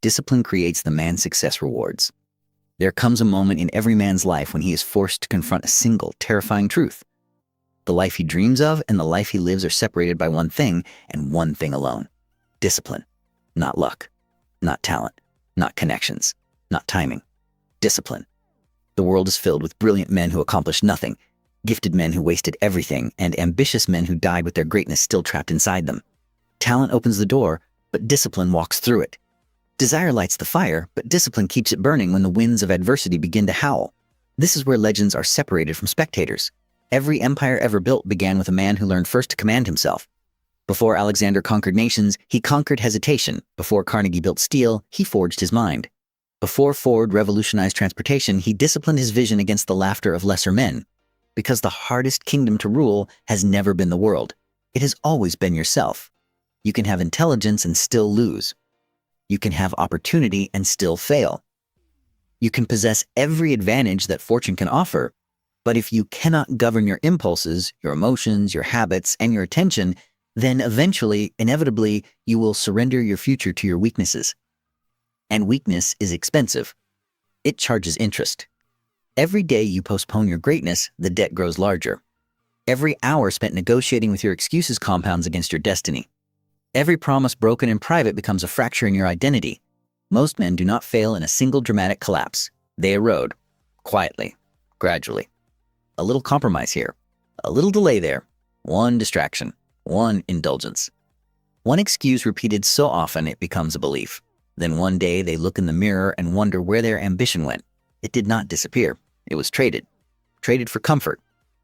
Discipline creates the man success rewards. There comes a moment in every man's life when he is forced to confront a single, terrifying truth. The life he dreams of and the life he lives are separated by one thing and one thing alone: discipline. Not luck, not talent, not connections, not timing. Discipline. The world is filled with brilliant men who accomplished nothing, gifted men who wasted everything, and ambitious men who died with their greatness still trapped inside them. Talent opens the door, but discipline walks through it. Desire lights the fire, but discipline keeps it burning when the winds of adversity begin to howl. This is where legends are separated from spectators. Every empire ever built began with a man who learned first to command himself. Before Alexander conquered nations, he conquered hesitation. Before Carnegie built steel, he forged his mind. Before Ford revolutionized transportation, he disciplined his vision against the laughter of lesser men. Because the hardest kingdom to rule has never been the world. It has always been yourself. You can have intelligence and still lose. You can have opportunity and still fail. You can possess every advantage that fortune can offer, but if you cannot govern your impulses, your emotions, your habits, and your attention, then eventually, inevitably, you will surrender your future to your weaknesses. And weakness is expensive. It charges interest. Every day you postpone your greatness, the debt grows larger. Every hour spent negotiating with your excuses compounds against your destiny. Every promise broken in private becomes a fracture in your identity. Most men do not fail in a single dramatic collapse. They erode, quietly, gradually. A little compromise here, a little delay there, one distraction, one indulgence. One excuse repeated so often it becomes a belief. Then one day they look in the mirror and wonder where their ambition went. It did not disappear. It was traded. Traded for comfort.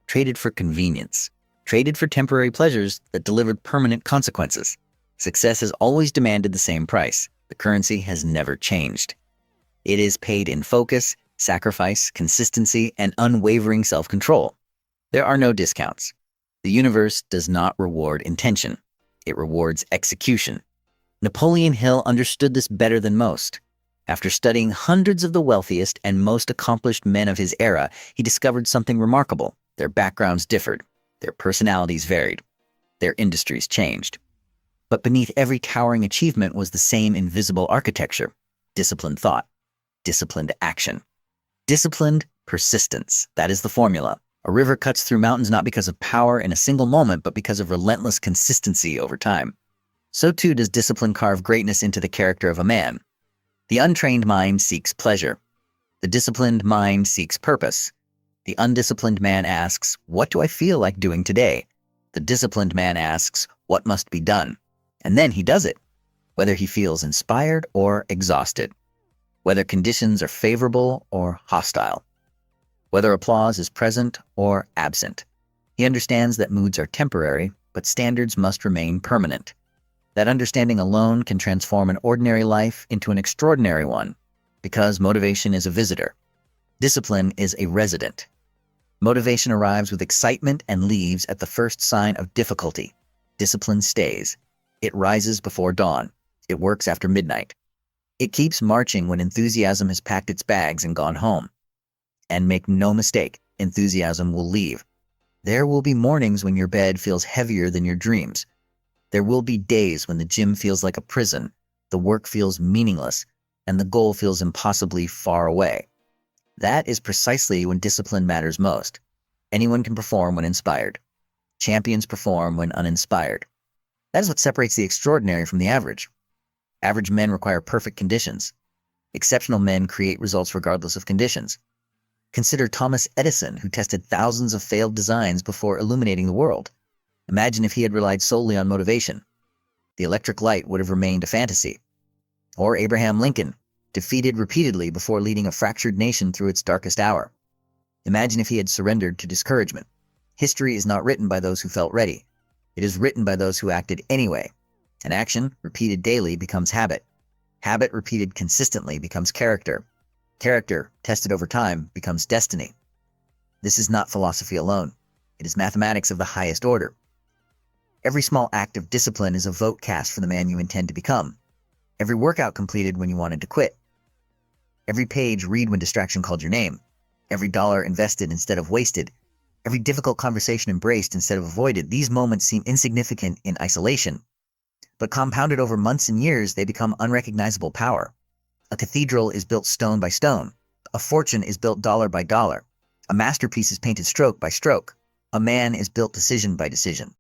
Traded for convenience. Traded for temporary pleasures that delivered permanent consequences. Success has always demanded the same price. The currency has never changed. It is paid in focus, sacrifice, consistency, and unwavering self-control. There are no discounts. The universe does not reward intention. It rewards execution. Napoleon Hill understood this better than most. After studying hundreds of the wealthiest and most accomplished men of his era, he discovered something remarkable. Their backgrounds differed. Their personalities varied. Their industries changed. But beneath every towering achievement was the same invisible architecture: disciplined thought, disciplined action, disciplined persistence. That is the formula. A river cuts through mountains not because of power in a single moment, but because of relentless consistency over time. So too does discipline carve greatness into the character of a man. The untrained mind seeks pleasure. The disciplined mind seeks purpose. The undisciplined man asks, "What do I feel like doing today?" The disciplined man asks, "What must be done?" And then he does it, whether he feels inspired or exhausted, whether conditions are favorable or hostile, whether applause is present or absent. He understands that moods are temporary, but standards must remain permanent. That understanding alone can transform an ordinary life into an extraordinary one, because motivation is a visitor. Discipline is a resident. Motivation arrives with excitement and leaves at the first sign of difficulty. Discipline stays. It rises before dawn. It works after midnight. It keeps marching when enthusiasm has packed its bags and gone home. And make no mistake, enthusiasm will leave. There will be mornings when your bed feels heavier than your dreams. There will be days when the gym feels like a prison, the work feels meaningless, and the goal feels impossibly far away. That is precisely when discipline matters most. Anyone can perform when inspired. Champions perform when uninspired. That is what separates the extraordinary from the average. Average men require perfect conditions. Exceptional men create results regardless of conditions. Consider Thomas Edison, who tested thousands of failed designs before illuminating the world. Imagine if he had relied solely on motivation. The electric light would have remained a fantasy. Or Abraham Lincoln, defeated repeatedly before leading a fractured nation through its darkest hour. Imagine if he had surrendered to discouragement. History is not written by those who felt ready. It is written by those who acted anyway. And action, repeated daily, becomes habit. Habit, repeated consistently, becomes character. Character, tested over time, becomes destiny. This is not philosophy alone. It is mathematics of the highest order. Every small act of discipline is a vote cast for the man you intend to become. Every workout completed when you wanted to quit. Every page read when distraction called your name. Every dollar invested instead of wasted. Every difficult conversation embraced instead of avoided. These moments seem insignificant in isolation, but compounded over months and years, they become unrecognizable power. A cathedral is built stone by stone. A fortune is built dollar by dollar. A masterpiece is painted stroke by stroke. A man is built decision by decision.